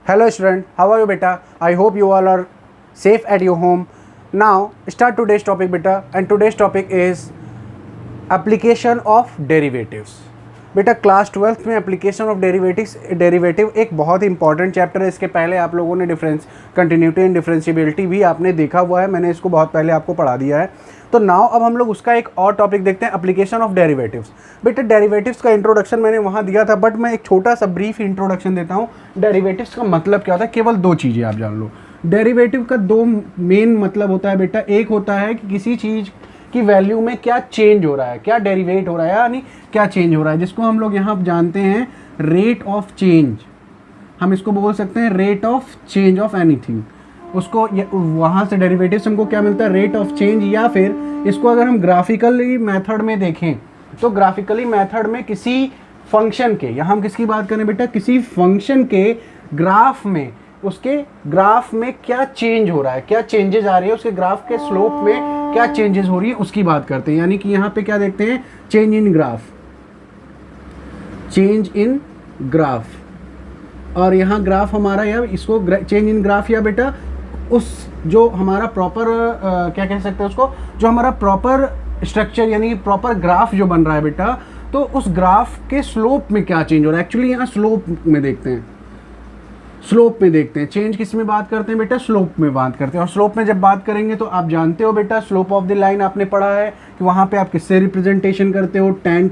Hello student, how are you beta? I hope you all are safe at your home. Now start today's topic beta, and today's topic is application of derivatives. बेटा class 12th में application of derivative एक बहुत ही important chapter है। इसके पहले आप लोगों ने कंटिन्यूटी एंड डिफरेंशिएबिलिटी भी आपने देखा हुआ है, मैंने इसको बहुत पहले आपको पढ़ा दिया है। तो नाउ अब हम लोग उसका एक और टॉपिक देखते हैं, एप्लीकेशन ऑफ डेरिवेटिव्स। बेटा डेरिवेटिव्स का इंट्रोडक्शन मैंने वहाँ दिया था, बट मैं एक छोटा सा ब्रीफ इंट्रोडक्शन देता हूँ। डेरिवेटिव्स का मतलब क्या होता है, केवल दो चीज़ें आप जान लो। डेरिवेटिव का दो मेन मतलब होता है बेटा, एक होता है कि किसी चीज़ की वैल्यू में क्या चेंज हो रहा है, क्या डेरिवेट हो रहा है, यानी क्या चेंज हो रहा है, जिसको हम लोग यहाँ जानते हैं रेट ऑफ चेंज। हम इसको बोल सकते हैं rate of change of anything. उसको वहाँ से डेरिवेटिव्स हमको क्या मिलता है, रेट ऑफ चेंज। या फिर इसको अगर हम ग्राफिकली मेथड में देखें तो ग्राफिकली मेथड में किसी फंक्शन के, यहाँ हम किसकी बात करें बेटा, किसी फंक्शन के ग्राफ में, उसके ग्राफ में क्या चेंज हो रहा है, क्या चेंजेस आ रही है, उसके ग्राफ के स्लोप में क्या चेंजेस हो रही है, उसकी बात करते हैं। यानी कि यहाँ पे क्या देखते हैं, change in graph, change in graph. और यहाँ ग्राफ हमारा, या इसको चेंज इन ग्राफ, या बेटा उस जो हमारा प्रॉपर क्या कह सकते हैं उसको, जो हमारा प्रॉपर स्ट्रक्चर यानी प्रॉपर ग्राफ जो बन रहा है बेटा, तो उस ग्राफ के स्लोप में क्या चेंज हो रहा है। एक्चुअली यहाँ स्लोप में देखते हैं, स्लोप में देखते हैं। चेंज किस में बात करते हैं बेटा, स्लोप में बात करते हैं। और स्लोप में जब बात करेंगे तो आप जानते हो बेटा, स्लोप ऑफ द लाइन आपने पढ़ा है कि वहाँ पे आप किससे रिप्रेजेंटेशन करते हो, टेन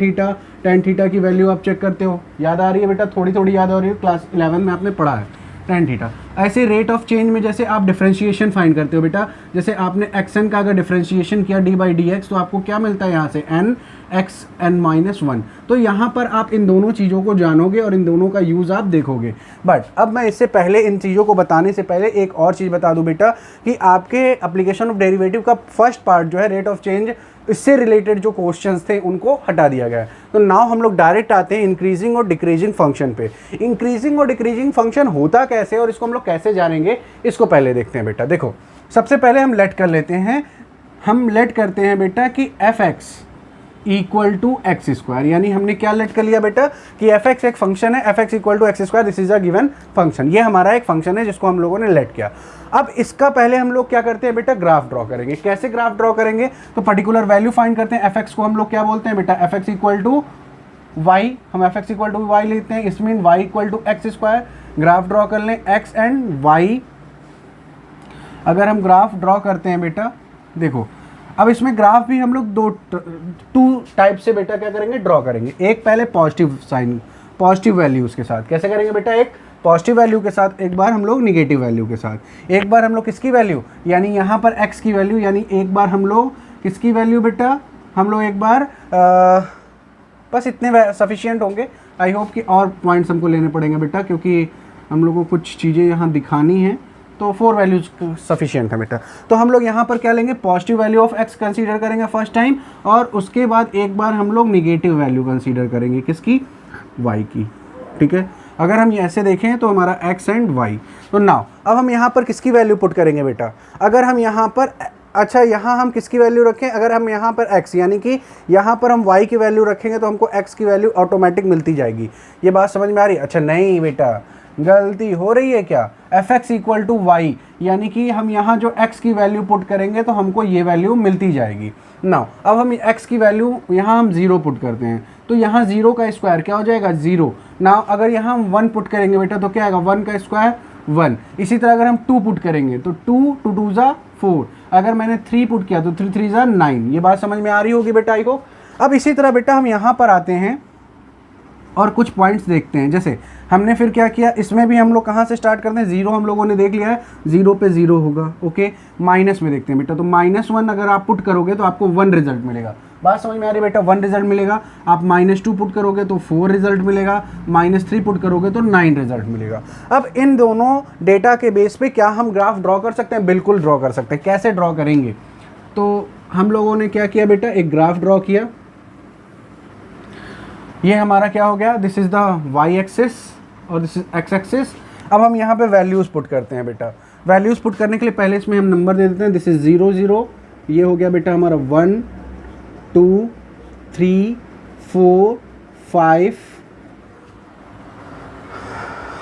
थीटा की वैल्यू आप चेक करते हो। याद आ रही है बेटा, थोड़ी थोड़ी याद आ रही है, क्लास 11 में आपने पढ़ा है टेन थीटा। ऐसे रेट ऑफ चेंज में जैसे आप डिफरेंशिएशन फाइंड करते हो बेटा, जैसे आपने एक्स एन का अगर डिफरेंशिएशन किया डी बाई डी एक्स, तो आपको क्या मिलता है यहाँ से, n x n minus one. तो यहाँ पर आप इन दोनों चीज़ों को जानोगे और इन दोनों का यूज़ आप देखोगे। बट अब मैं इससे पहले, इन चीज़ों को बताने से पहले एक और चीज़ बता दूं बेटा, कि आपके एप्लीकेशन ऑफ डेरिवेटिव का फर्स्ट पार्ट जो है रेट ऑफ चेंज, इससे रिलेटेड जो क्वेश्चंस थे उनको हटा दिया गया है। तो नाउ हम लोग डायरेक्ट आते हैं इंक्रीजिंग और डिक्रीजिंग फंक्शन पे। इंक्रीजिंग और डिक्रीजिंग फंक्शन होता कैसे और इसको हम लोग कैसे जानेंगे, इसको पहले देखते हैं बेटा। देखो सबसे पहले हम लेट कर लेते हैं, हम लेट करते हैं बेटा कि f x equal to x square. यानी हमने क्या लेट कर लिया बेटा कि एफ एक्स एक फंक्शन है, f x equal to x square, this is a given function. ये हमारा एक फंक्शन है जिसको हम लोगों ने लेट किया। अब इसका पहले हम लोग क्या करते हैं बेटा, ग्राफ ड्रॉ करेंगे। कैसे ग्राफ ड्रॉ करेंगे, तो पर्टिकुलर वैल्यू फाइंड करते हैं। एफ एक्स को हम लोग क्या बोलते हैं बेटा, f x equal to y, हम f x equal to y लेते हैं, इसमें y equal to x square. Graph draw कर लें एक्स एंड वाई। अगर हम ग्राफ ड्रॉ करते हैं बेटा, देखो अब इसमें ग्राफ भी हम लोग टू टाइप से बेटा क्या करेंगे, ड्रॉ करेंगे। एक पहले पॉजिटिव साइन, पॉजिटिव वैल्यूज़ के साथ। कैसे करेंगे बेटा, एक पॉजिटिव वैल्यू के साथ, एक बार हम लोग निगेटिव वैल्यू के साथ। एक बार हम लोग किसकी वैल्यू, यानी यहाँ पर x की वैल्यू, यानी एक बार हम लोग किसकी वैल्यू बेटा, हम लोग एक बार बस इतने सफिशिएंट होंगे। आई होप कि और पॉइंट्स हमको लेने पड़ेंगे बेटा, क्योंकि हम लोग को कुछ चीज़ें यहाँ दिखानी हैं, तो 4 वैल्यूज सफिशिएंट है बेटा। तो हम लोग यहाँ पर क्या लेंगे, positive value of x consider करेंगे फर्स्ट टाइम, और उसके बाद एक बार हम लोग निगेटिव वैल्यू कंसीडर करेंगे, किसकी, y की। ठीक है, अगर हम ऐसे देखें तो हमारा x एंड y। तो नाउ अब हम यहाँ पर किसकी वैल्यू पुट करेंगे बेटा, अगर हम यहाँ पर, अच्छा यहाँ हम किसकी वैल्यू रखें, अगर हम यहाँ पर x यानी कि यहाँ पर हम y की वैल्यू रखेंगे तो हमको x की वैल्यू ऑटोमेटिक मिलती जाएगी। ये बात समझ में आ रही है? अच्छा नहीं बेटा, गलती हो रही है क्या, f x equal to y, यानी कि हम यहाँ जो x की वैल्यू पुट करेंगे तो हमको ये वैल्यू मिलती जाएगी। नाउ अब हम x की वैल्यू यहाँ हम 0 पुट करते हैं, तो यहाँ 0 का स्क्वायर क्या हो जाएगा, 0। नाउ अगर यहाँ हम 1 पुट करेंगे बेटा तो क्या आएगा, 1 का स्क्वायर 1। इसी तरह अगर हम 2 पुट करेंगे तो 2 2 2 ज़ा 4। अगर मैंने 3 पुट किया तो 3 3 ज़ा 9। ये बात समझ में आ रही होगी बेटा आई को। अब इसी तरह बेटा हम यहाँ पर आते हैं और कुछ पॉइंट्स देखते हैं। जैसे हमने फिर क्या किया, इसमें भी हम लोग कहाँ से स्टार्ट करते हैं, 0 हम लोगों ने देख लिया है, 0 पे 0 होगा। ओके, माइनस में देखते हैं बेटा, तो -1 अगर आप पुट करोगे तो आपको 1 रिजल्ट मिलेगा। बात समझ में आ रही है बेटा, 1 रिजल्ट मिलेगा। आप -2 पुट करोगे तो 4 रिजल्ट मिलेगा, -3 पुट करोगे तो 9 रिजल्ट मिलेगा। अब इन दोनों डेटा के बेस पे क्या हम ग्राफ ड्रॉ कर सकते हैं, बिल्कुल ड्रॉ कर सकते हैं। कैसे ड्रॉ करेंगे, तो हम लोगों ने क्या किया बेटा, एक ग्राफ ड्रॉ किया। ये हमारा क्या हो गया, this is the y axis और दिस इज एक्स एक्सिस। अब हम यहाँ पे वैल्यूज़ पुट करते हैं बेटा। वैल्यूज़ पुट करने के लिए पहले इसमें हम नंबर दे देते हैं, दिस इज 0 0, ये हो गया बेटा हमारा 1 2 3 4 5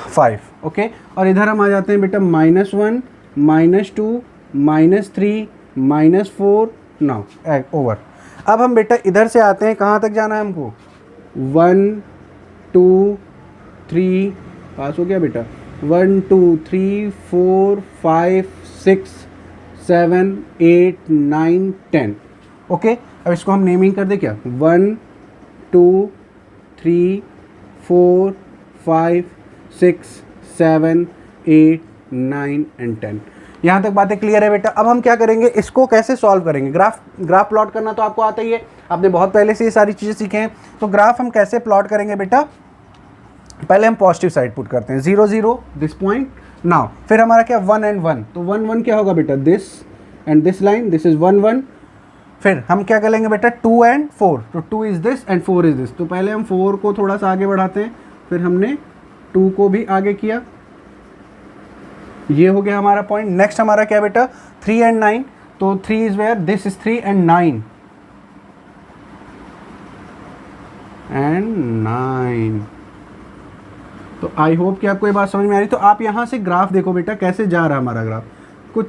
5। ओके। और इधर हम आ जाते हैं बेटा -1, -2, -3, -4, नाउ ओवर। अब हम बेटा इधर से आते हैं, कहाँ तक जाना है हमको, 1 2 3, पास हो गया बेटा, 1 2 3 4 5 6 7 8 9 10। ओके, अब इसको हम नेमिंग कर दे क्या, 1 2 3 4 5 6 7 8 9 एंड 10। यहाँ तक बातें क्लियर है बेटा। अब हम क्या करेंगे, इसको कैसे सॉल्व करेंगे, ग्राफ प्लॉट करना तो आपको आता ही है, आपने बहुत पहले से ये सारी चीज़ें सीखे हैं। तो ग्राफ हम कैसे प्लॉट करेंगे बेटा, पहले हम पॉजिटिव साइड पुट करते हैं, 0 0 दिस पॉइंट नाउ, फिर हमारा क्या 1 एंड 1, तो 1 1 क्या होगा बेटा, this and this line, this is 1 1। फिर हम क्या करेंगे बेटा 2 एंड 4, तो 2 is this and 4 is this, तो पहले हम 4 को थोड़ा सा आगे बढ़ाते हैं, फिर हमने 2 को भी आगे किया, ये हो गया हमारा पॉइंट। नेक्स्ट हमारा क्या बेटा 3 एंड 9, तो 3 is where, this is 3 and 9। तो आई होप कि आपको ये बात समझ में आ रही। तो आप यहाँ से ग्राफ देखो बेटा कैसे जा रहा है हमारा ग्राफ, कुछ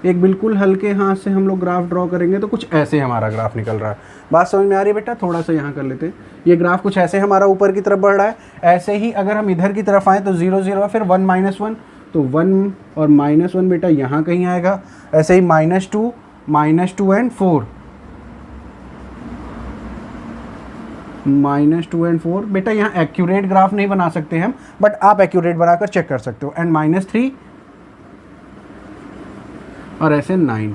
एक बिल्कुल हल्के हाथ से हम लोग ग्राफ ड्रॉ करेंगे तो कुछ ऐसे हमारा ग्राफ निकल रहा है। बात समझ में आ रही है बेटा, थोड़ा सा यहाँ कर लेते हैं, ये ग्राफ कुछ ऐसे हमारा ऊपर की तरफ बढ़ रहा है। ऐसे ही अगर हम इधर की तरफ आएँ तो 0 0 फिर 1 -1, तो 1 और -1 बेटा यहाँ कहीं आएगा। ऐसे ही -2 एंड 4, -2 एंड 4 बेटा, यहाँ एक्यूरेट ग्राफ नहीं बना सकते हम, बट आप एक्यूरेट बनाकर चेक कर सकते हो। एंड -3 और ऐसे 9,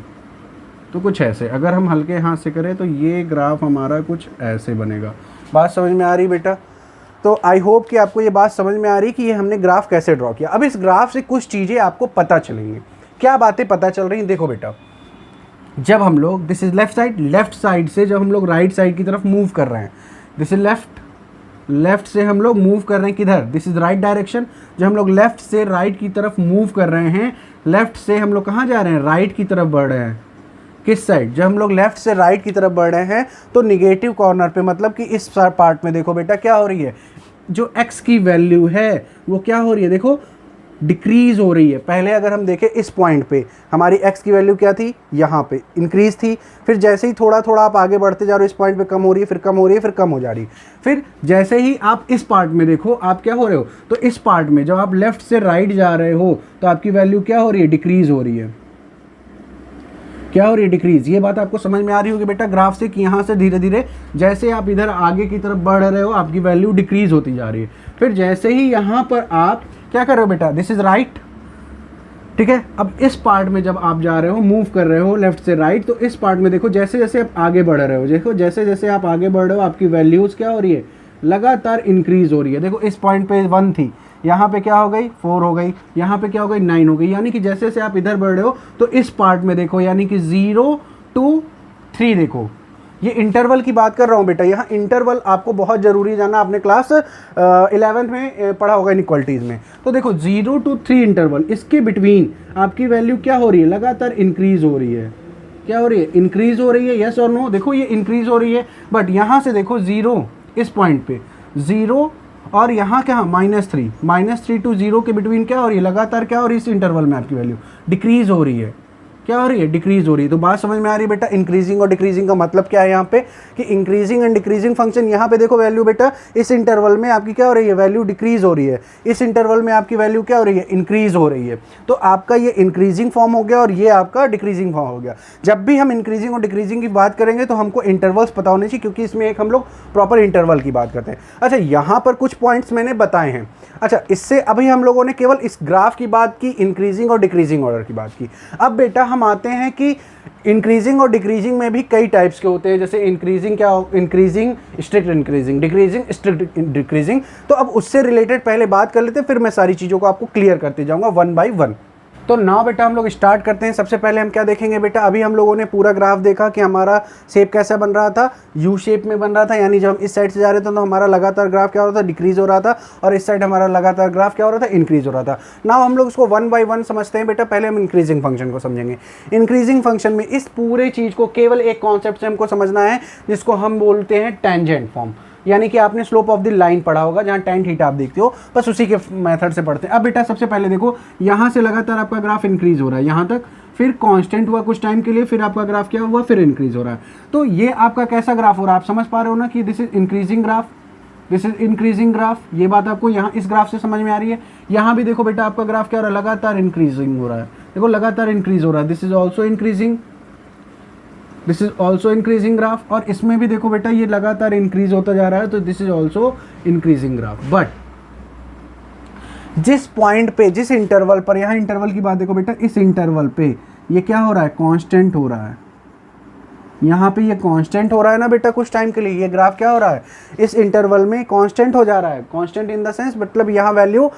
तो कुछ ऐसे अगर हम हल्के हाथ से करें तो ये ग्राफ हमारा कुछ ऐसे बनेगा। बात समझ में आ रही बेटा। तो आई होप कि आपको ये बात समझ में आ रही कि ये हमने ग्राफ कैसे ड्रॉ किया। अब इस ग्राफ से कुछ चीज़ें आपको पता चलेंगी। क्या बातें पता चल रही हैं, देखो बेटा, जब हम लोग, दिस इज लेफ्ट साइड से जब हम लोग राइट साइड की तरफ मूव कर रहे हैं, दिस इज लेफ्ट से हम लोग मूव कर रहे हैं किधर, दिस इज राइट डायरेक्शन। जब हम लोग लेफ्ट से राइट की तरफ मूव कर रहे हैं, लेफ्ट से हम लोग कहाँ जा रहे हैं, राइट की तरफ बढ़ रहे हैं। किस साइड, जब हम लोग लेफ्ट से राइट की तरफ बढ़ रहे हैं तो निगेटिव कॉर्नर पे, मतलब कि इस पार्ट में देखो बेटा क्या हो रही है, जो x की वैल्यू है वो क्या हो रही है, देखो डिक्रीज हो रही है। पहले अगर हम देखें इस पॉइंट पे हमारी x की वैल्यू क्या थी, यहाँ पे इंक्रीज थी, फिर जैसे ही थोड़ा थोड़ा आप आगे बढ़ते जा रहे हो इस पॉइंट पे कम हो रही है, फिर कम हो रही है, फिर कम हो जा रही है। फिर जैसे ही आप इस पार्ट में देखो आप क्या हो रहे हो, तो इस पार्ट में जब आप लेफ्ट से राइट जा रहे हो तो आपकी वैल्यू क्या हो रही है, डिक्रीज हो रही है। क्या हो रही है, डिक्रीज। ये बात आपको समझ में आ रही होगी बेटा ग्राफ से कि यहाँ से धीरे धीरे जैसे आप इधर आगे की तरफ बढ़ रहे हो आपकी वैल्यू डिक्रीज होती जा रही है। फिर जैसे ही यहाँ पर आप क्या कर रहे हो बेटा, दिस इज राइट, ठीक है। अब इस पार्ट में जब आप जा रहे हो, मूव कर रहे हो लेफ्ट से राइट, तो इस पार्ट में देखो जैसे जैसे आप आगे बढ़ रहे हो, देखो जैसे जैसे आप आगे बढ़ रहे हो आपकी वैल्यूज क्या हो रही है, लगातार इंक्रीज हो रही है। देखो इस पॉइंट पे 1 थी, यहाँ पे क्या हो गई 4 हो गई, यहाँ पे क्या हो गई 9 हो गई। यानी कि जैसे जैसे आप इधर बढ़ रहे हो तो इस पार्ट में देखो, यानी कि 0 2 3 देखो, ये इंटरवल की बात कर रहा हूँ बेटा। यहाँ इंटरवल आपको बहुत ज़रूरी जाना, आपने क्लास 11th में पढ़ा होगा इनइक्वालिटीज़ में। तो देखो 0 to 3 इंटरवल, इसके बिटवीन आपकी वैल्यू क्या हो रही है, लगातार इंक्रीज हो रही है। क्या हो रही है, इंक्रीज हो रही है, यस और नो। देखो ये इंक्रीज हो रही है, बट यहाँ से देखो 0 इस पॉइंट पे 0 और यहाँ क्या -3 to 0 के बिटवीन क्या हो रही है, लगातार क्या हो रही है, इस इंटरवल में आपकी वैल्यू डिक्रीज हो रही है। क्या हो रही है, डिक्रीज हो रही है। तो बात समझ में आ रही है बेटा, इंक्रीजिंग और डिक्रीजिंग का मतलब क्या है यहाँ पे, कि इंक्रीजिंग एंड डिक्रीजिंग फंक्शन। यहाँ पे देखो वैल्यू बेटा इस इंटरवल में आपकी क्या हो रही है, वैल्यू डिक्रीज हो रही है। इस इंटरवल में आपकी वैल्यू क्या हो रही है, इंक्रीज हो रही है। तो आपका ये इंक्रीजिंग फॉर्म हो गया और ये आपका डिक्रीजिंग फॉर्म हो गया। जब भी हम इंक्रीजिंग और डिक्रीजिंग की बात करेंगे तो हमको इंटरवल्स पता होने चाहिए, क्योंकि इसमें एक हम लोग प्रॉपर इंटरवल की बात करते हैं। अच्छा, यहाँ पर कुछ पॉइंट्स मैंने बताए हैं। अच्छा, इससे अभी हम लोगों ने केवल इस ग्राफ की बात की, इंक्रीजिंग और डिक्रीजिंग ऑर्डर की बात की। अब बेटा हम आते हैं कि इंक्रीजिंग और डिक्रीजिंग में भी कई टाइप्स के होते हैं। जैसे इंक्रीजिंग क्या, increasing strict increasing, decreasing strict decreasing. तो अब उससे रिलेटेड पहले बात कर लेते हैं, फिर मैं सारी चीज़ों को आपको क्लियर करते जाऊँगा 1 by 1। तो नाउ बेटा हम लोग स्टार्ट करते हैं। सबसे पहले हम क्या देखेंगे बेटा, अभी हम लोगों ने पूरा ग्राफ देखा कि हमारा शेप कैसा बन रहा था, यू शेप में बन रहा था। यानी जब हम इस साइड से जा रहे थे तो हमारा लगातार ग्राफ क्या हो रहा था, डिक्रीज हो रहा था, और इस साइड हमारा लगातार ग्राफ क्या हो रहा था, इंक्रीज हो रहा था। नाउ हम लोग इसको 1 by 1 समझते हैं बेटा। पहले हम इंक्रीजिंग फंक्शन को समझेंगे। इंक्रीजिंग फंक्शन में इस पूरे चीज़ को केवल एक कॉन्सेप्ट से हमको समझना है, जिसको हम बोलते हैं टेंजेंट फॉर्म। यानी कि आपने स्लोप ऑफ द लाइन पढ़ा होगा जहाँ tan थीटा आप देखते हो, बस उसी के मेथड से पढ़ते हैं। अब बेटा सबसे पहले देखो यहाँ से लगातार आपका ग्राफ इंक्रीज हो रहा है यहाँ तक, फिर कांस्टेंट हुआ कुछ टाइम के लिए, फिर आपका ग्राफ क्या हुआ, फिर इंक्रीज हो रहा है। तो ये आपका कैसा ग्राफ हो रहा है, आप समझ पा रहे हो ना कि this is increasing graph, this is increasing graph. ये बात आपको यहाँ इस ग्राफ से समझ में आ रही है। यहाँ भी देखो बेटा आपका ग्राफ क्या हो रहा है, लगातार इंक्रीजिंग हो रहा है, देखो लगातार इंक्रीज हो रहा है, this is also increasing, this is also increasing graph. और इसमें भी देखो बेटा ये लगातार इंक्रीज होता जा रहा है, तो this is also increasing graph. But जिस पॉइंट पे, जिस इंटरवल पर, यहाँ इंटरवल की बात देखो बेटा, इस इंटरवल पे ये क्या हो रहा है, कांस्टेंट हो रहा है। यहाँ पे ये कांस्टेंट हो रहा है ना बेटा कुछ टाइम के लिए, ये ग्राफ क्या हो रहा है, इस इंटरवल में कांस्टेंट हो जा रहा है। कांस्टेंट इन द सेंस मतलब यहाँ वैल्यू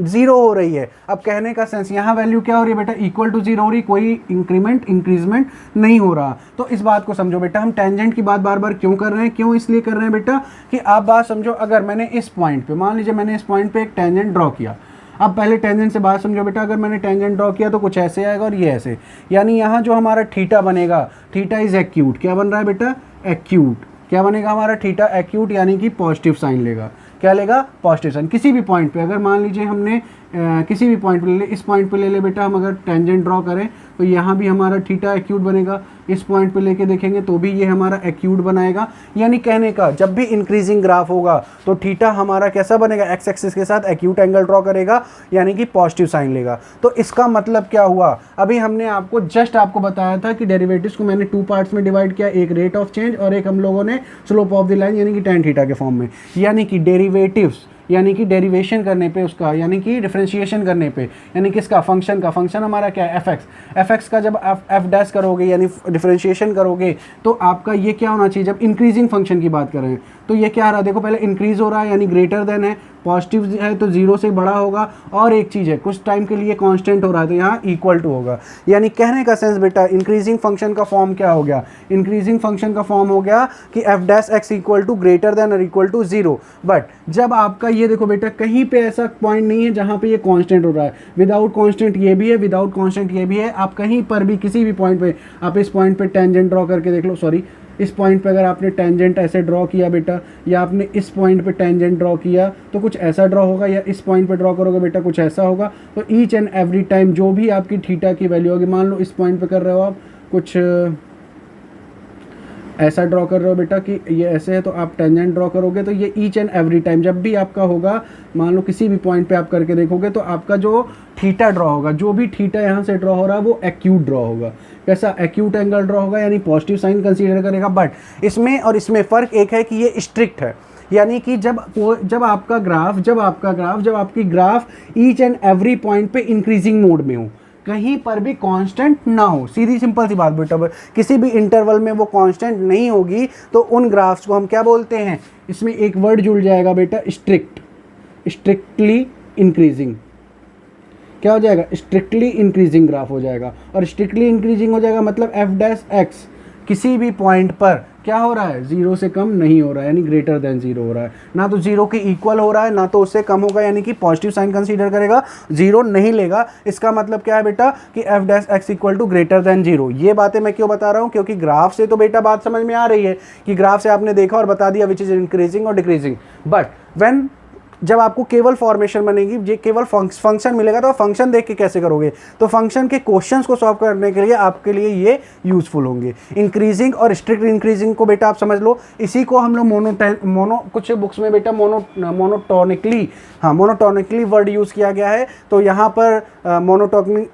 0 हो रही है। अब कहने का सेंस यहाँ वैल्यू क्या हो रही है बेटा, इक्वल टू 0 हो रही, कोई इंक्रीमेंट इंक्रीजमेंट नहीं हो रहा। तो इस बात को समझो बेटा, हम टेंजेंट की बात बार बार क्यों कर रहे हैं, क्यों इसलिए कर रहे हैं बेटा कि आप बात समझो। अगर मैंने इस पॉइंट पे, मान लीजिए मैंने इस पॉइंट पे एक टेंजेंट ड्रॉ किया, अब पहले टेंजेंट से बात समझो बेटा, अगर मैंने टेंजेंट ड्रॉ किया तो कुछ ऐसे आएगा और ये ऐसे, यानी यहाँ जो हमारा थीटा बनेगा, थीटा इज एक्यूट, क्या बन रहा है बेटा, एक्यूट, क्या बनेगा हमारा थीटा एक्यूट, यानी कि पॉजिटिव साइन लेगा, क्या लेगा, पॉजिटिव साइन। किसी भी पॉइंट पे, अगर मान लीजिए हमने किसी भी पॉइंट पे ले ले, इस पॉइंट पे ले ले बेटा हम अगर टेंजेंट ड्रॉ करें तो यहाँ भी हमारा थीटा एक्यूट बनेगा, इस पॉइंट पे लेके देखेंगे तो भी ये हमारा एक्यूट बनाएगा। यानी कहने का जब भी इंक्रीजिंग ग्राफ होगा तो थीटा हमारा कैसा बनेगा, एक्स एक्सिस के साथ एक्यूट एंगल ड्रॉ करेगा, यानी कि पॉजिटिव साइन लेगा। तो इसका मतलब क्या हुआ, अभी हमने आपको जस्ट आपको बताया था कि डेरिवेटिव्स को मैंने 2 पार्ट्स में डिवाइड किया, एक रेट ऑफ चेंज और एक हम लोगों ने स्लोप ऑफ द लाइन यानी कि tan थीटा के फॉर्म में। यानी कि डेरिवेटिव्स यानी कि डेरिवेशन करने पे उसका, यानी कि डिफरेंशिएशन करने पे, यानी कि इसका फंक्शन का, फंक्शन हमारा क्या है, एफ एक्स का जब एफ डैश करोगे यानी डिफरेंशिएशन करोगे तो आपका ये क्या होना चाहिए, जब इंक्रीजिंग फंक्शन की बात करें तो ये क्या आ रहा है, देखो पहले इंक्रीज हो रहा है यानी ग्रेटर देन है, पॉजिटिव है तो 0 से बड़ा होगा, और एक चीज़ है कुछ टाइम के लिए कांस्टेंट हो रहा है तो यहाँ इक्वल टू होगा। यानी कहने का सेंस बेटा इंक्रीजिंग फंक्शन का फॉर्म क्या हो गया, इंक्रीजिंग फंक्शन का फॉर्म हो गया कि f dash x equal to greater than और इक्वल टू 0। बट जब आपका ये देखो बेटा कहीं पे ऐसा पॉइंट नहीं है जहाँ पे ये कांस्टेंट हो रहा है, विदाउट कांस्टेंट ये भी है, विदाउट कांस्टेंट ये भी है। आप कहीं पर भी किसी भी पॉइंट पे, आप इस पॉइंट पे टेंजेंट ड्रॉ करके देख लो, सॉरी इस पॉइंट पे अगर आपने टेंजेंट ऐसे ड्रॉ किया बेटा, या आपने इस पॉइंट पे टेंजेंट ड्रॉ किया तो कुछ ऐसा ड्रॉ होगा, या इस पॉइंट पे ड्रॉ करोगे बेटा कुछ ऐसा होगा। तो ईच एंड एवरी टाइम जो भी आपकी थीटा की वैल्यू होगी, मान लो इस पॉइंट पे कर रहे हो आप कुछ ऐसा ड्रॉ कर रहे हो बेटा कि ये ऐसे है, तो आप टेंजेंट ड्रॉ करोगे तो ये ईच एंड एवरी टाइम जब भी आपका होगा, मान लो किसी भी पॉइंट पे आप करके देखोगे तो आपका जो थीटा ड्रॉ होगा, जो भी थीटा यहाँ से ड्रॉ हो रहा है वो एक्यूट ड्रॉ होगा। कैसा, एक्यूट एंगल ड्रॉ होगा, यानी पॉजिटिव साइन कंसीडर करेगा। बट इसमें और इसमें फ़र्क एक है कि ये स्ट्रिक्ट है, यानी कि जब आपका ग्राफ जब आपकी graph each and every point पे इंक्रीजिंग मोड में हो, कहीं पर भी कांस्टेंट ना हो, सीधी सिंपल सी बात बेटा, किसी भी इंटरवल में वो कांस्टेंट नहीं होगी तो उन ग्राफ्स को हम क्या बोलते हैं, इसमें एक वर्ड जुड़ जाएगा बेटा, स्ट्रिक्ट, स्ट्रिक्टली इंक्रीजिंग। क्या हो जाएगा, स्ट्रिक्टली इंक्रीजिंग ग्राफ हो जाएगा। और स्ट्रिक्टली इंक्रीजिंग हो जाएगा मतलब एफ डैश एक्स किसी भी पॉइंट पर क्या हो रहा है, 0 से कम नहीं हो रहा है, यानी ग्रेटर देन 0 हो रहा है, ना तो 0 के इक्वल हो रहा है ना तो उससे कम होगा, यानी कि पॉजिटिव साइन कंसीडर करेगा, 0 नहीं लेगा। इसका मतलब क्या है बेटा कि f dash x equal to greater than 0। ये बातें मैं क्यों बता रहा हूँ, क्योंकि ग्राफ से तो बेटा बात समझ में आ रही है कि ग्राफ से आपने देखा और बता दिया विच इज इंक्रीजिंग और डिक्रीजिंग। बट व्हेन जब आपको केवल फॉर्मेशन बनेगी, ये केवल फंक्शन मिलेगा तो फंक्शन देख के कैसे करोगे, तो फंक्शन के क्वेश्चंस को सॉल्व करने के लिए आपके लिए ये यूजफुल होंगे। इंक्रीजिंग और स्ट्रिक्ट इंक्रीजिंग को बेटा आप समझ लो, इसी को हम लोग कुछ बुक्स में बेटा मोनोटोनिकली वर्ड यूज़ किया गया है, तो यहाँ पर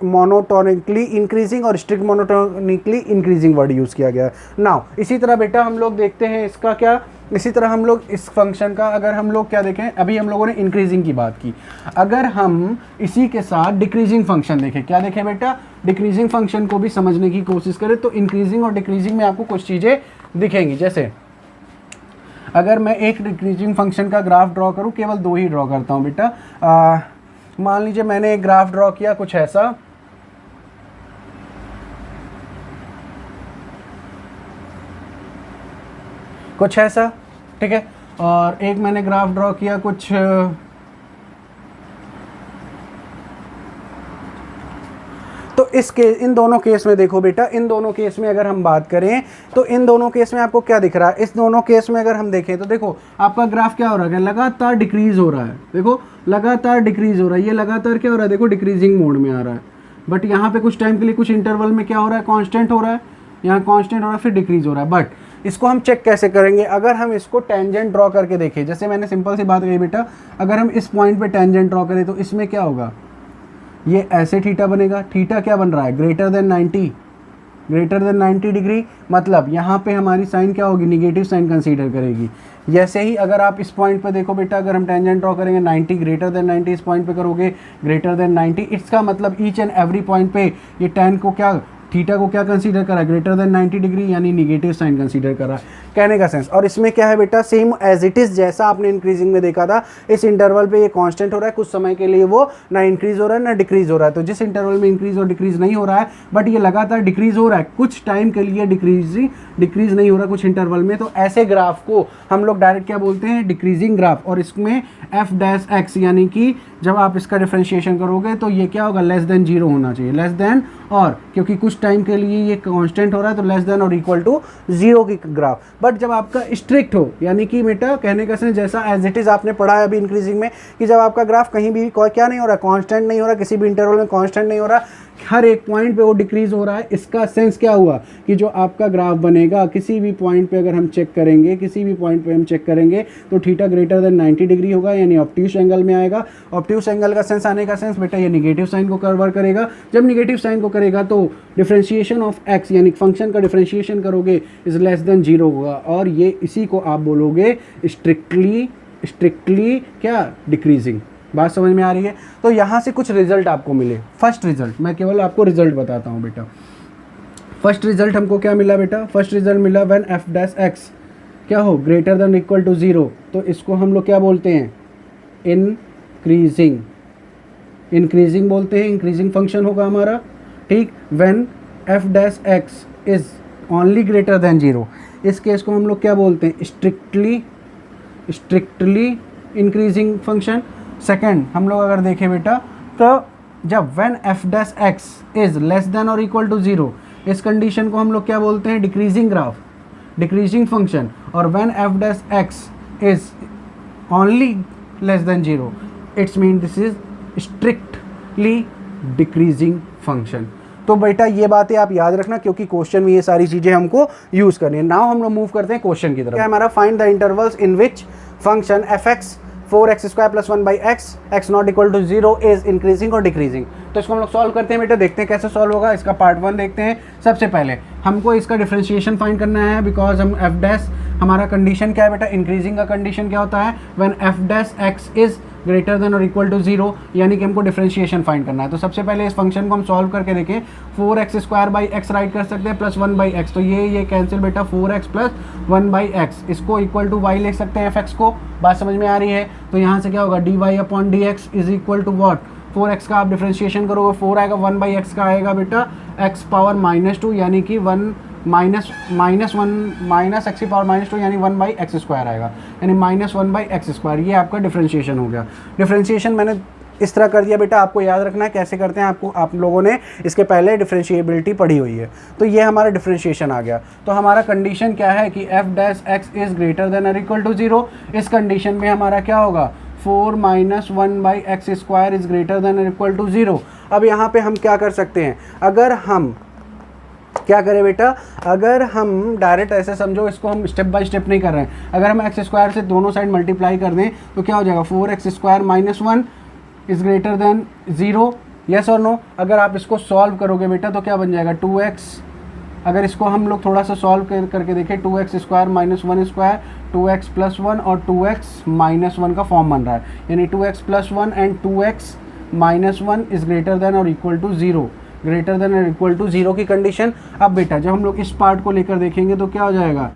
मोनोटोनिकली इंक्रीजिंग और strict monotonically increasing word use किया गया है। नाउ इसी तरह बेटा हम लोग देखते हैं इसका क्या, इसी तरह हम लोग इस फंक्शन का अगर हम लोग क्या देखें, अभी हम लोगों ने इंक्रीजिंग की बात की, अगर हम इसी के साथ डिक्रीजिंग फंक्शन देखें, क्या देखें बेटा, डिक्रीजिंग फंक्शन को भी समझने की कोशिश करें तो इंक्रीजिंग और डिक्रीजिंग में आपको कुछ चीज़ें दिखेंगी। जैसे अगर मैं एक डिक्रीजिंग फंक्शन का ग्राफ ड्रॉ करूं, केवल 2 ही ड्रॉ करता हूं बेटा, मान लीजिए मैंने एक ग्राफ ड्रॉ किया कुछ ऐसा, ठीक है, और एक मैंने ग्राफ ड्रॉ किया कुछ तो इन दोनों केस में देखो बेटा, इन दोनों केस में अगर हम बात करें तो इन दोनों केस में आपको क्या दिख रहा है, इस दोनों केस में अगर हम देखें तो देखो आपका ग्राफ क्या हो रहा है, लगातार डिक्रीज हो रहा है। देखो लगातार डिक्रीज हो रहा है, ये लगातार क्या हो रहा है, देखो डिक्रीजिंग मोड में आ रहा है। बट यहाँ पे कुछ टाइम के लिए कुछ इंटरवल में क्या हो रहा है, कांस्टेंट हो रहा है, यहाँ कांस्टेंट हो रहा है, फिर डिक्रीज हो रहा है। बट इसको हम चेक कैसे करेंगे, अगर हम इसको टेंजेंट ड्रॉ करके देखें, जैसे मैंने सिंपल सी बात कही बेटा, अगर हम इस पॉइंट पे टेंजेंट ड्रॉ करें तो इसमें क्या होगा, ये ऐसे थीटा बनेगा। थीटा क्या बन रहा है, ग्रेटर देन 90 डिग्री, मतलब यहाँ पे हमारी साइन क्या होगी, निगेटिव साइन कंसीडर करेगी। जैसे ही अगर आप इस पॉइंट पे देखो बेटा, अगर हम टेंजेंट ड्रॉ करेंगे 90 ग्रेटर देन 90, इस पॉइंट पे करोगे ग्रेटर देन 90, इसका मतलब ईच एंड एवरी पॉइंट पे ये tan को क्या, थीटा को क्या कंसीडर करा, ग्रेटर देन 90 डिग्री, यानी निगेटिव साइन कंसीडर करा, कहने का सेंस। और इसमें क्या है बेटा, सेम एज इट इज़ जैसा आपने इंक्रीजिंग में देखा था, इस इंटरवल पे ये कांस्टेंट हो रहा है, कुछ समय के लिए वो ना इंक्रीज हो रहा है ना डिक्रीज हो रहा है। तो जिस इंटरवल में इंक्रीज और डिक्रीज नहीं हो रहा है, बट ये लगातार डिक्रीज हो रहा है, कुछ टाइम के लिए डिक्रीज नहीं हो रहा कुछ इंटरवल में, तो ऐसे ग्राफ को हम लोग डायरेक्ट क्या बोलते हैं, डिक्रीजिंग ग्राफ। और इसमें एफ डैश एक्स, यानी कि जब आप इसका डिफरेंशिएशन करोगे तो ये क्या होगा, लेस देन 0 होना चाहिए, लेस देन, और क्योंकि कुछ टाइम के लिए ये कांस्टेंट हो रहा है तो लेस देन और इक्वल टू 0 की ग्राफ। बट जब आपका स्ट्रिक्ट हो, यानी कि बेटा कहने का सेंस जैसा एज इट इज़ आपने पढ़ा है अभी इंक्रीजिंग में, कि जब आपका ग्राफ कहीं भी क्या नहीं हो रहा, कांस्टेंट नहीं हो रहा, किसी भी इंटरवल में कांस्टेंट नहीं हो रहा, हर एक पॉइंट पे वो डिक्रीज हो रहा है, इसका सेंस क्या हुआ कि जो आपका ग्राफ बनेगा किसी भी पॉइंट पे अगर हम चेक करेंगे, किसी भी पॉइंट पे हम चेक करेंगे तो थीटा ग्रेटर देन 90 डिग्री होगा, यानी ऑब्ट्यूस एंगल में आएगा। ऑब्ट्यूस एंगल का सेंस आने का सेंस बेटा, ये निगेटिव साइन को कवर करेगा। जब निगेटिव साइन को करेगा तो डिफरेंशिएशन ऑफ एक्स, यानी फंक्शन का डिफरेंशिएशन करोगे, इज लेस देन 0 होगा, और ये इसी को आप बोलोगे स्ट्रिक्टली क्या, डिक्रीजिंग। बात समझ में आ रही है। तो यहाँ से कुछ रिजल्ट आपको मिले। फर्स्ट रिजल्ट, मैं केवल आपको रिजल्ट बताता हूँ बेटा। फर्स्ट रिजल्ट हमको क्या मिला बेटा, फर्स्ट रिजल्ट मिला व्हेन एफ डैश एक्स क्या हो, ग्रेटर देन इक्वल टू 0, तो इसको हम लोग क्या बोलते हैं, इंक्रीजिंग बोलते हैं, इंक्रीजिंग फंक्शन होगा हमारा, ठीक। When F dash x is only greater than 0, इस केस को हम लोग क्या बोलते हैं, स्ट्रिक्टली इंक्रीजिंग फंक्शन। सेकेंड हम लोग अगर देखें बेटा, तो जब when F dash x is less than और इक्वल टू 0, इस कंडीशन को हम लोग क्या बोलते हैं, डिक्रीजिंग ग्राफ, डिक्रीजिंग फंक्शन। और when F dash x is only less than 0, it's mean this is strictly decreasing function. तो बेटा ये बातें आप याद रखना, क्योंकि क्वेश्चन में ये सारी चीज़ें हमको यूज़ करनी है। नाउ हम लोग मूव करते हैं क्वेश्चन की तरफ। क्या हमारा, find the intervals in which function f x 4x² + 1/x x not equal to 0 is increasing और डिक्रीजिंग। तो इसको हम लोग सॉल्व करते हैं बेटा, देखते हैं कैसे सॉल्व होगा। इसका पार्ट 1 देखते हैं। सबसे पहले हमको इसका डिफरेंशिएशन फाइंड करना है, बिकॉज हम एफ डैश, हमारा कंडीशन क्या है बेटा, इंक्रीजिंग का कंडीशन क्या होता है, when F dash x is greater than और इक्वल टू 0, यानी कि हमको डिफरेंशिएशन फाइंड करना है। तो सबसे पहले इस फंक्शन को हम सॉल्व करके देखें। 4x² राइट कर सकते हैं प्लस 1/x, तो ये कैंसिल बेटा, 4x प्लस 1/x, इसको इक्वल टू y लिख सकते हैं fx को। बात समझ में आ रही है। तो यहाँ से क्या होगा, dy/dx is equal to what, 4x का आप डिफरेंशिएशन करोगे, 4 आएगा, 1/x का आएगा बेटा x पावर -2, यानी कि 1 माइनस x की पावर -2, यानी 1/x² आएगा, यानी -1/x²। ये आपका डिफरेंशिएशन हो गया। डिफरेंशिएशन मैंने इस तरह कर दिया बेटा, आपको याद रखना है कैसे करते हैं, आप लोगों ने इसके पहले डिफरेंशिएबिलिटी पढ़ी हुई है। तो ये हमारा डिफरेंशिएशन आ गया। तो हमारा कंडीशन क्या है कि f dash x is greater than और इक्वल टू 0। इस कंडीशन में हमारा क्या होगा, 4 - 1/x² इज ग्रेटर देन और इक्वल टू 0। अब यहाँ पे हम क्या कर सकते हैं, अगर हम क्या करें बेटा, अगर हम डायरेक्ट ऐसे समझो, इसको हम स्टेप बाय स्टेप नहीं कर रहे हैं, अगर हम x² से दोनों साइड मल्टीप्लाई कर दें तो क्या हो जाएगा, 4x² - 1 is greater than 0, yes और नो। अगर आप इसको सॉल्व करोगे बेटा तो क्या बन जाएगा, 2x। अगर इसको हम लोग थोड़ा सा सॉल्व करके देखें, 2x² - 1², 2x + 1 और 2x - 1 का फॉर्म बन रहा है, यानी 2x + 1 and 2x - 1 is greater than और इक्वल टू 0, ग्रेटर देन और इक्वल टू 0 की कंडीशन। अब बेटा जब हम लोग इस पार्ट को लेकर देखेंगे तो क्या हो जाएगा,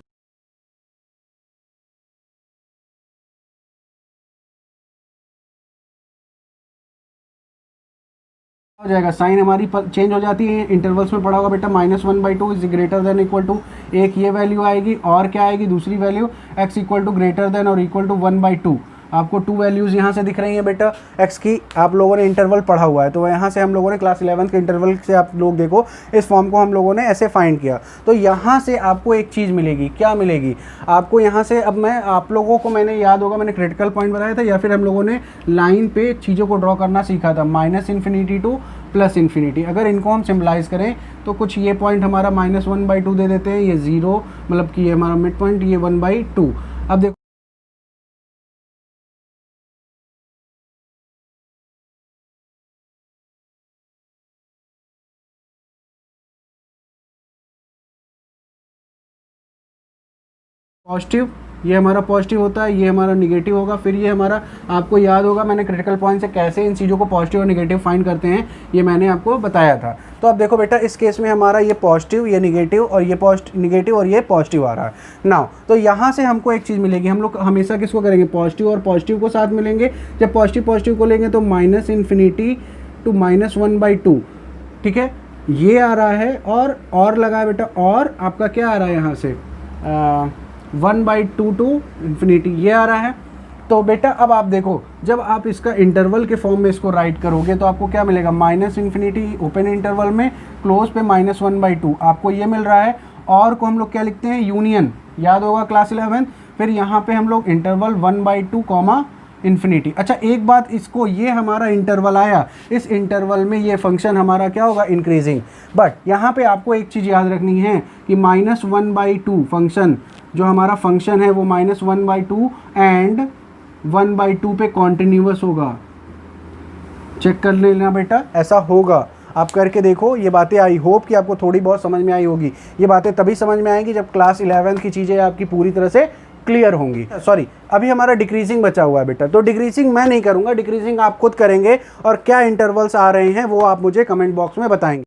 हो जाएगा, साइन हमारी चेंज हो जाती है। इंटरवल्स में पढ़ा होगा बेटा, -1/2 is greater than equal to, एक ये वैल्यू आएगी और क्या आएगी, दूसरी value x equal to greater than और इक्वल टू 1/2। आपको 2 वैल्यूज़ यहाँ से दिख रही हैं बेटा x की, आप लोगों ने इंटरवल पढ़ा हुआ है, तो यहाँ से हम लोगों ने क्लास 11 के इंटरवल से आप लोग देखो इस फॉर्म को हम लोगों ने ऐसे फाइंड किया। तो यहाँ से आपको एक चीज़ मिलेगी, क्या मिलेगी आपको यहाँ से? अब मैं आप लोगों को, मैंने याद होगा मैंने क्रिटिकल पॉइंट बताया था या फिर हम लोगों ने लाइन पे चीज़ों को ड्रॉ करना सीखा था, -∞ टू +∞। अगर इनको हम सिम्बलाइज़ करें तो कुछ ये पॉइंट हमारा -1/2 दे देते हैं, ये 0 मतलब कि ये हमारा मिड पॉइंट, ये 1/2। अब देखो पॉजिटिव, ये हमारा पॉजिटिव होता है, ये हमारा निगेटिव होगा, फिर ये हमारा, आपको याद होगा मैंने क्रिटिकल पॉइंट से कैसे इन चीज़ों को पॉजिटिव और निगेटिव फाइंड करते हैं, ये मैंने आपको बताया था। तो अब देखो बेटा इस केस में हमारा ये पॉजिटिव, ये निगेटिव और ये निगेटिव और ये पॉजिटिव आ रहा है नाउ। तो यहाँ से हमको एक चीज़ मिलेगी, हम लोग हमेशा किसको करेंगे, पॉजिटिव और पॉजिटिव को साथ मिलेंगे। जब पॉजिटिव को लेंगे तो -∞ टू -1/2, ठीक है, ये आ रहा है। और लगा है बेटा, और आपका क्या आ रहा है यहाँ से 1/2 टू इन्फिनिटी, ये आ रहा है। तो बेटा अब आप देखो, जब आप इसका इंटरवल के फॉर्म में इसको राइट करोगे तो आपको क्या मिलेगा, -∞ ओपन इंटरवल में क्लोज पे -1/2 आपको ये मिल रहा है। और को हम लोग क्या लिखते हैं, यूनियन, याद होगा क्लास 11। फिर यहाँ पे हम लोग इंटरवल 1/2 इन्फिनिटी। अच्छा एक बात, इसको ये हमारा इंटरवल आया, इस इंटरवल में ये फंक्शन हमारा क्या होगा, इंक्रीजिंग। बट यहाँ पे आपको एक चीज़ याद रखनी है कि -1/2 फंक्शन, जो हमारा फंक्शन है वो -1/2 एंड 1/2 पे कॉन्टिन्यूस होगा। चेक कर लेना बेटा, ऐसा होगा, आप करके देखो। ये बातें आई होप कि आपको थोड़ी बहुत समझ में आई होगी। ये बातें तभी समझ में आएंगी जब क्लास 11 की चीज़ें आपकी पूरी तरह से क्लियर होंगी। सॉरी, अभी हमारा डिक्रीजिंग बचा हुआ है बेटा, तो डिक्रीजिंग मैं नहीं करूंगा, डिक्रीजिंग आप खुद करेंगे और क्या इंटरवल्स आ रहे हैं वो आप मुझे कमेंट बॉक्स में बताएंगे।